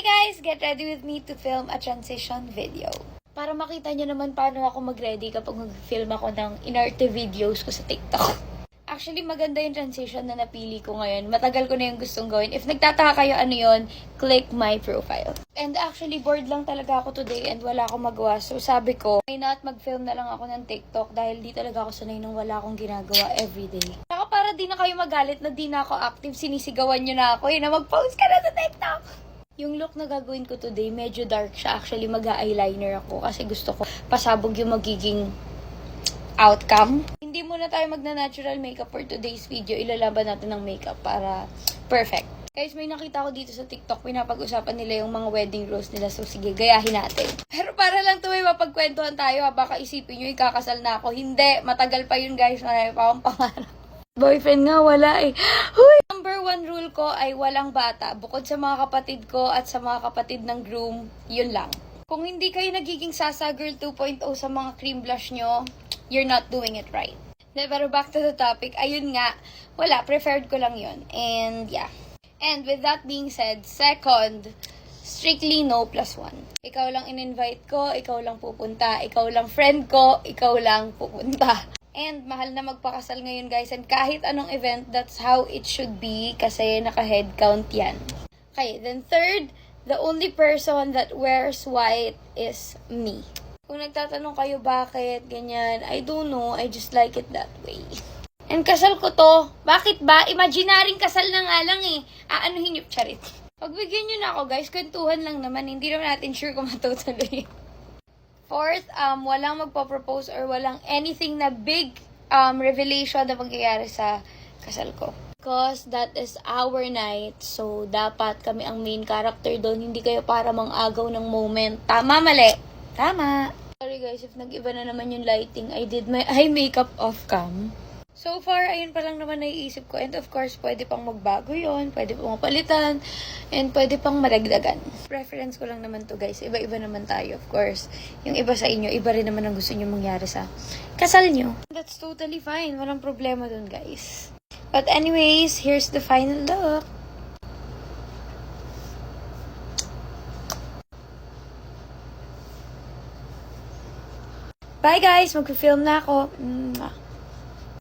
guys! Get ready with me to film a transition video. Para makita nyo naman paano ako mag-ready kapag mag-film ako ng inarte videos ko sa TikTok. Actually, maganda yung transition na napili ko ngayon. Matagal ko na yung gustong gawin. If nagtataka kayo ano yun, click my profile. And actually, bored lang talaga ako today and wala akong magawa. So sabi ko, why not mag-film na lang ako ng TikTok dahil di talaga ako sanay nang wala akong ginagawa everyday. Saka para di na kayo magalit na di na ako active, sinisigawan nyo na ako na mag-post ka na sa TikTok. Yung look na gagawin ko today, medyo dark siya. Actually, mag-eyeliner ako kasi gusto ko pasabog yung magiging outcome. Hindi muna tayo magna-natural makeup for today's video. Ilalaban natin ng makeup para perfect. Guys, may nakita ko dito sa TikTok, pinapag-usapan nila yung mga wedding rose nila. So, sige, gayahin natin. Pero para lang to, mapagkwentuhan tayo. Baka isipin nyo, ikakasal na ako. Hindi, matagal pa yun, guys. Marami pa akong pangarap. Boyfriend nga, wala eh. Huy! Number 1 rule ko ay walang bata. Bukod sa mga kapatid ko at sa mga kapatid ng groom, yun lang. Kung hindi kayo nagiging Sasa Girl 2.0 sa mga cream blush nyo, you're not doing it right. Pero back to the topic, ayun nga, wala, preferred ko lang yun. And yeah. And with that being said, second, strictly no +1. Ikaw lang in-invite ko, ikaw lang pupunta, ikaw lang friend ko, ikaw lang pupunta. And mahal na magpakasal ngayon guys, and kahit anong event, that's how it should be kasi naka-head count yan. Okay, then third, the only person that wears white is me. Kung nagtatanong kayo bakit, ganyan, I don't know, I just like it that way. And kasal ko to, bakit ba? Imaginaring kasal na nga lang eh. Aanuhin yung charit. Pagbigyan nyo na ako guys, kwentuhan lang naman, hindi naman natin sure kung matutuloy. Fourth, walang magpo-propose or walang anything na big revelation na mangyayari sa kasal ko. Because that is our night, so dapat kami ang main character doon. Hindi kayo para mang-agaw ng moment. Tama, mali? Tama. Sorry guys, if nag-iba na naman yung lighting, I did my eye makeup off cam. So far, ayun pa lang naman naiisip ko. And of course, pwede pang magbago yon, pwede pang mapalitan, and pwede pang maragdagan. Preference ko lang naman to guys. Iba-iba naman tayo, of course. Yung iba sa inyo, iba rin naman ang gusto nyo mangyari sa kasal nyo. That's totally fine. Walang problema dun guys. But anyways, here's the final look. Bye guys! Mag-film na ako.